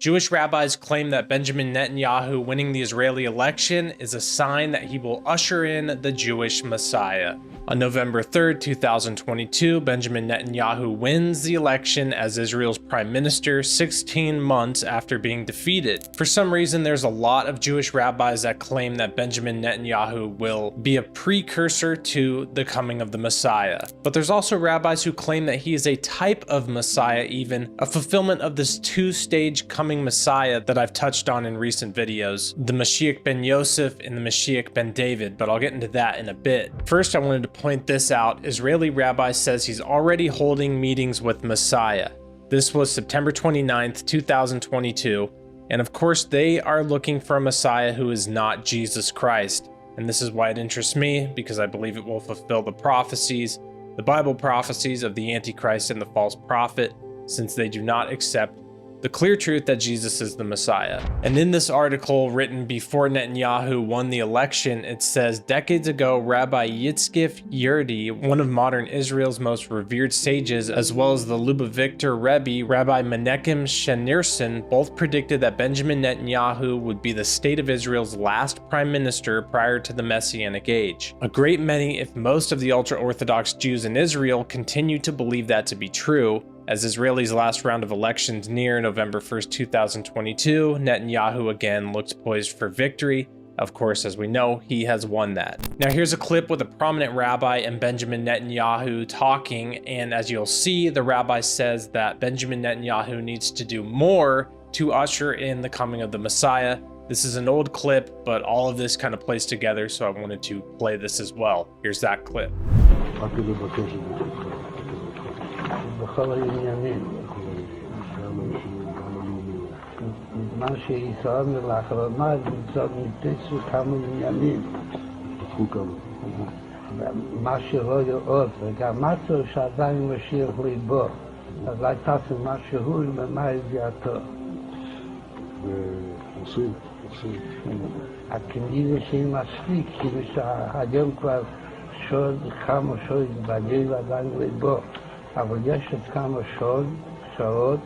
Jewish rabbis claim that Benjamin Netanyahu winning the Israeli election is a sign that he will usher in the Jewish Messiah. On November 3rd, 2022, Benjamin Netanyahu wins the election as Israel's prime minister 16 months after being defeated. For some reason, there's a lot of Jewish rabbis that claim that Benjamin Netanyahu will be a precursor to the coming of the Messiah. But there's also rabbis who claim that he is a type of Messiah, even a fulfillment of this two-stage coming Messiah that I've touched on in recent videos, the Mashiach ben Yosef and the Mashiach ben David, but I'll get into that in a bit. First, I wanted to point this out. Israeli rabbi says he's already holding meetings with Messiah. This was September 29th, 2022, and of course they are looking for a Messiah who is not Jesus Christ. And this is why it interests me, because I believe it will fulfill the prophecies, the Bible prophecies of the Antichrist and the false prophet, since they do not accept the clear truth that Jesus is the Messiah. And in this article written before Netanyahu won the election, it says, decades ago, Rabbi Yitzchak Yurdi, one of modern Israel's most revered sages, as well as the Lubavitcher Rebbe, Rabbi Menachem Schneerson, both predicted that Benjamin Netanyahu would be the state of Israel's last prime minister prior to the Messianic age. A great many, if most of the ultra-Orthodox Jews in Israel continue to believe that to be true. As Israel's last round of elections near November 1st, 2022, Netanyahu again looks poised for victory. Of course, as we know, he has won that. Now here's a clip with a prominent rabbi and Benjamin Netanyahu talking, and as you'll see, the rabbi says that Benjamin Netanyahu needs to do more to usher in the coming of the Messiah. This is an old clip, but all of this kind of plays together, so I wanted to play this as well. Here's that clip. בכל העניינים. מה שישראל לאחרונה נמצאות מתצו כמה עניינים. מה שלא יאות, וגם משהו שעדיין משיח ליבו. אז הייתה משהו ומה הביאתו. עושים. הכנראה שהיא מספיק, כאילו שהיום כבר שוד, כמה שוד בגלל ועדיין ליבו. אבל יש עוד כמה שעות,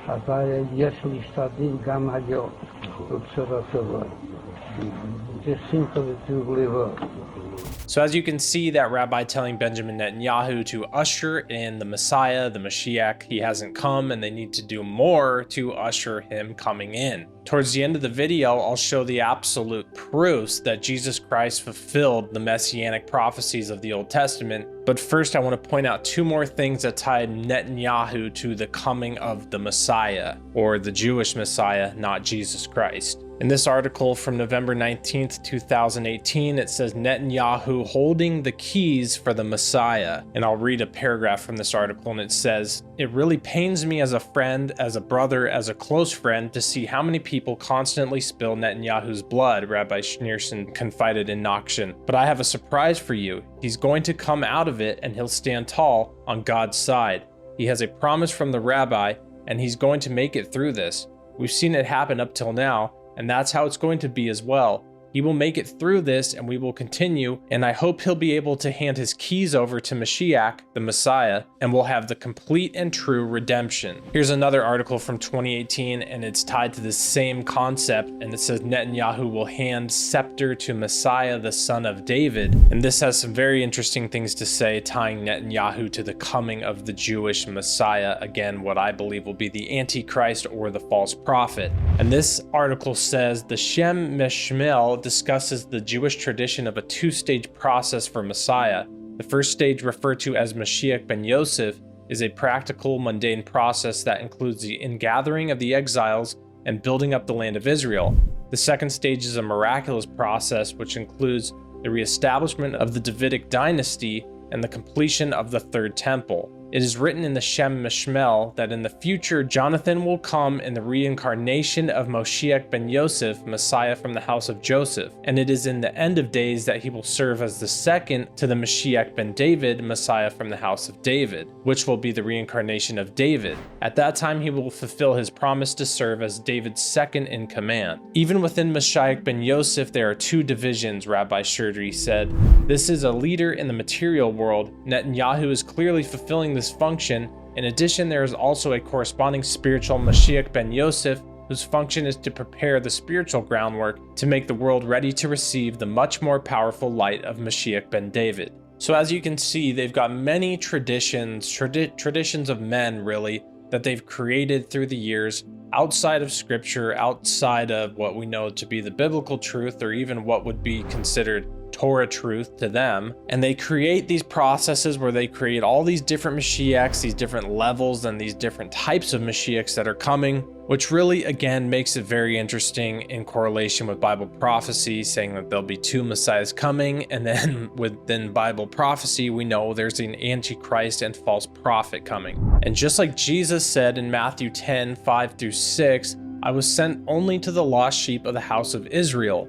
אבל יש להשתדל גם היום, בצורה טובה. זה שמחה וטוב לבוא. So as you can see, that rabbi telling Benjamin Netanyahu to usher in the Messiah, the Mashiach, he hasn't come, and they need to do more to usher him coming in. Towards the end of the video, I'll show the absolute proofs that Jesus Christ fulfilled the messianic prophecies of the Old Testament. But first, I want to point out two more things that tied Netanyahu to the coming of the Messiah, or the Jewish Messiah, not Jesus Christ. In this article from November 19th, 2018, it says Netanyahu holding the keys for the Messiah. And I'll read a paragraph from this article, and it says, "It really pains me as a friend, as a brother, as a close friend to see how many people constantly spill Netanyahu's blood," Rabbi Schneerson confided in Nakshan. "But I have a surprise for you. He's going to come out of it, and he'll stand tall on God's side. He has a promise from the rabbi, and he's going to make it through this. We've seen it happen up till now, and that's how it's going to be as well. He will make it through this, and we will continue, and I hope he'll be able to hand his keys over to Mashiach, the Messiah, and we'll have the complete and true redemption." Here's another article from 2018, and it's tied to the same concept, and it says Netanyahu will hand scepter to Messiah, the son of David. And this has some very interesting things to say, tying Netanyahu to the coming of the Jewish Messiah, again, what I believe will be the Antichrist or the false prophet. And this article says the Shem Meshmel discusses the Jewish tradition of a two-stage process for Messiah. The first stage, referred to as Mashiach ben Yosef, is a practical, mundane process that includes the ingathering of the exiles and building up the land of Israel. The second stage is a miraculous process which includes the reestablishment of the Davidic dynasty and the completion of the third temple. It is written in the Shem Mishmel that in the future Jonathan will come in the reincarnation of Moshiach ben Yosef, Messiah from the house of Joseph, and it is in the end of days that he will serve as the second to the Mashiach ben David, Messiah from the house of David, which will be the reincarnation of David. At that time he will fulfill his promise to serve as David's second in command. Even within Mashiach ben Yosef there are two divisions, Rabbi Sherdri said. This is a leader in the material world. Netanyahu is clearly fulfilling this function. In addition, there is also a corresponding spiritual Mashiach ben Yosef whose function is to prepare the spiritual groundwork to make the world ready to receive the much more powerful light of Mashiach ben David. So as you can see, they've got many traditions of men, really, that they've created through the years outside of scripture, outside of what we know to be the biblical truth, or even what would be considered Torah truth to them. And they create these processes where they create all these different Mashiachs, these different levels, and these different types of Mashiachs that are coming, which really, again, makes it very interesting in correlation with Bible prophecy, saying that there'll be two Messiahs coming. And then within Bible prophecy, we know there's an Antichrist and false prophet coming. And just like Jesus said in Matthew 10, 5-6, I was sent only to the lost sheep of the house of Israel.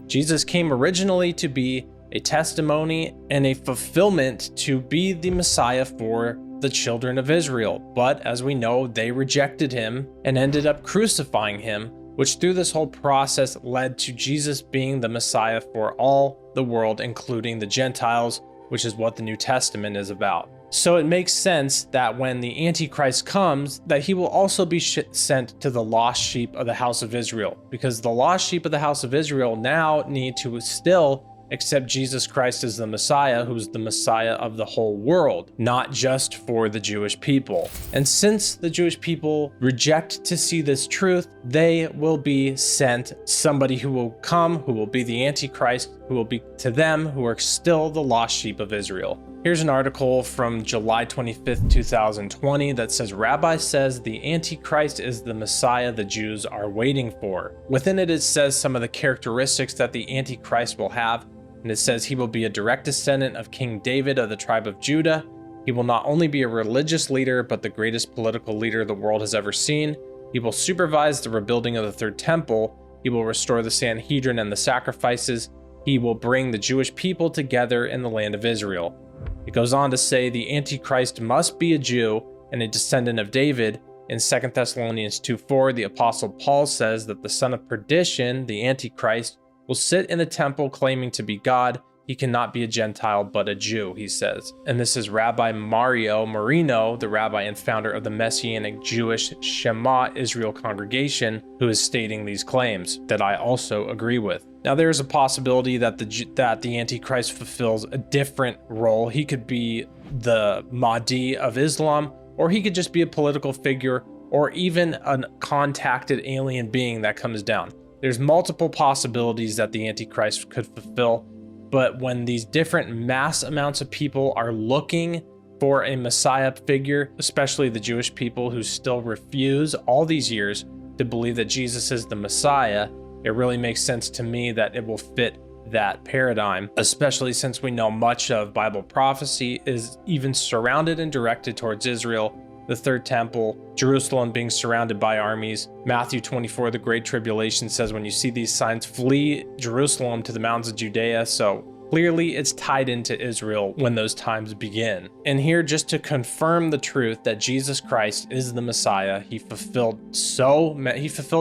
Jesus came originally to be a testimony and a fulfillment to be the Messiah for the children of Israel. But as we know, they rejected him and ended up crucifying him, which through this whole process led to Jesus being the Messiah for all the world, including the Gentiles, which is what the New Testament is about. So it makes sense that when the Antichrist comes, that he will also be sent to the lost sheep of the house of Israel, because the lost sheep of the house of Israel now need to still accept Jesus Christ as the Messiah, who's the Messiah of the whole world, not just for the Jewish people. And since the Jewish people reject to see this truth, they will be sent somebody who will come, who will be the Antichrist, who will be to them who are still the lost sheep of Israel. Here's an article from July 25th, 2020 that says, Rabbi says the Antichrist is the Messiah the Jews are waiting for. Within it, it says some of the characteristics that the Antichrist will have. And it says he will be a direct descendant of King David of the tribe of Judah. He will not only be a religious leader, but the greatest political leader the world has ever seen. He will supervise the rebuilding of the third temple. He will restore the Sanhedrin and the sacrifices. He will bring the Jewish people together in the land of Israel. It goes on to say the Antichrist must be a Jew and a descendant of David. In 2 Thessalonians 2:4, the Apostle Paul says that the son of perdition, the Antichrist, will sit in the temple claiming to be God. He cannot be a Gentile, but a Jew, he says. And this is Rabbi Mario Marino, the rabbi and founder of the Messianic Jewish Shema Israel congregation, who is stating these claims that I also agree with. Now, there is a possibility that the Antichrist fulfills a different role. He could be the Mahdi of Islam, or he could just be a political figure, or even a contacted alien being that comes down. There's multiple possibilities that the Antichrist could fulfill, but when these different mass amounts of people are looking for a Messiah figure, especially the Jewish people who still refuse all these years to believe that Jesus is the Messiah, it really makes sense to me that it will fit that paradigm, especially since we know much of Bible prophecy is even surrounded and directed towards Israel, the third temple, Jerusalem being surrounded by armies. Matthew 24, the Great Tribulation says, when you see these signs, flee Jerusalem to the mountains of Judea. So clearly it's tied into Israel when those times begin. And here, just to confirm the truth that Jesus Christ is the Messiah, he fulfilled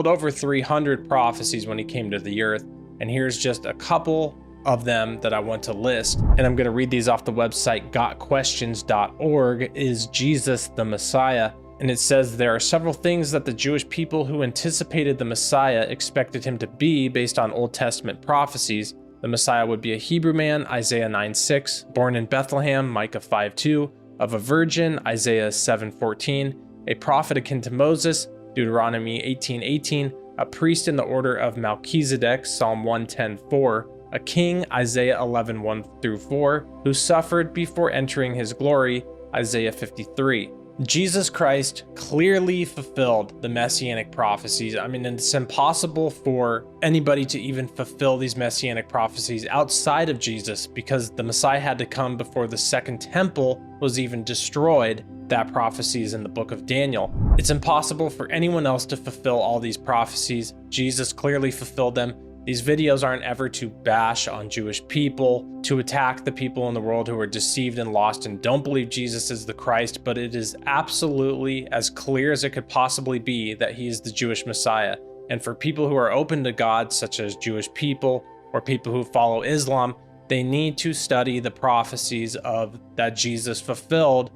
over 300 prophecies when he came to the earth. And here's just a couple of them that I want to list, and I'm going to read these off the website gotquestions.org. Is Jesus the Messiah? And it says there are several things that the Jewish people who anticipated the Messiah expected him to be based on Old Testament prophecies. The Messiah would be a Hebrew man, Isaiah 9:6, born in Bethlehem, Micah 5:2, of a virgin, Isaiah 7:14, a prophet akin to Moses, Deuteronomy 18:18, a priest in the order of Melchizedek, Psalm 110:4, a king, Isaiah 11:1-4, who suffered before entering his glory, Isaiah 53. Jesus Christ clearly fulfilled the messianic prophecies. I mean, it's impossible for anybody to even fulfill these messianic prophecies outside of Jesus, because the Messiah had to come before the second temple was even destroyed. That prophecy is in the book of Daniel. It's impossible for anyone else to fulfill all these prophecies. Jesus clearly fulfilled them. These videos aren't ever to bash on Jewish people, to attack the people in the world who are deceived and lost and don't believe Jesus is the Christ, but it is absolutely as clear as it could possibly be that he is the Jewish Messiah. And for people who are open to God, such as Jewish people or people who follow Islam, they need to study the prophecies of that Jesus fulfilled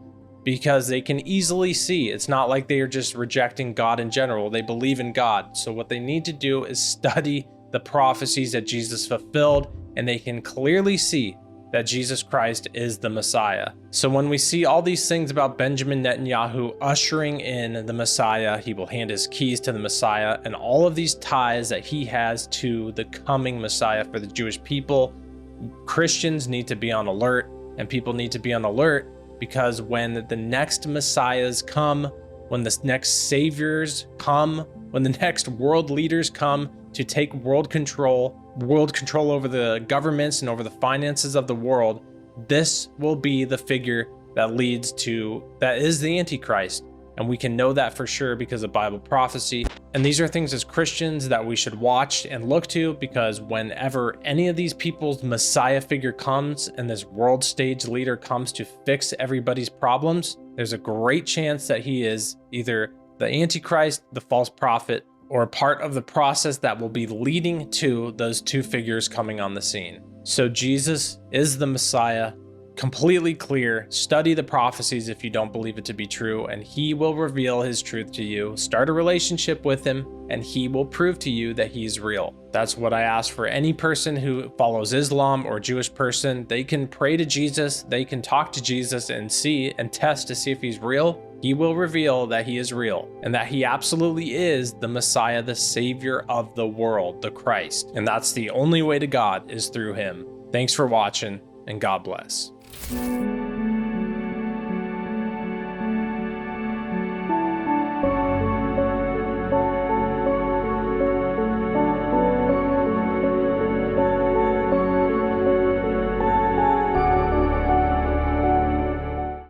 because they can easily see. It's not like they are just rejecting God in general. They believe in God. So what they need to do is study the prophecies that Jesus fulfilled, and they can clearly see that Jesus Christ is the Messiah. So when we see all these things about Benjamin Netanyahu ushering in the Messiah, he will hand his keys to the Messiah, and all of these ties that he has to the coming Messiah for the Jewish people, Christians need to be on alert, and people need to be on alert, because when the next Messiahs come, when the next saviors come, when the next world leaders come to take world control over the governments and over the finances of the world, this will be the figure that is the Antichrist. And we can know that for sure because of Bible prophecy. And these are things as Christians that we should watch and look to, because whenever any of these people's Messiah figure comes and this world stage leader comes to fix everybody's problems, there's a great chance that he is either the Antichrist, the false prophet, or a part of the process that will be leading to those two figures coming on the scene. So Jesus is the Messiah, completely clear. Study the prophecies if you don't believe it to be true, and he will reveal his truth to you. Start a relationship with him, and he will prove to you that he's real. That's what I ask for any person who follows Islam or Jewish person. They can pray to Jesus, they can talk to Jesus and see and test to see if he's real. He will reveal that he is real and that he absolutely is the Messiah, the Savior of the world, the Christ. And that's the only way to God is through him. Thanks for watching, and God bless.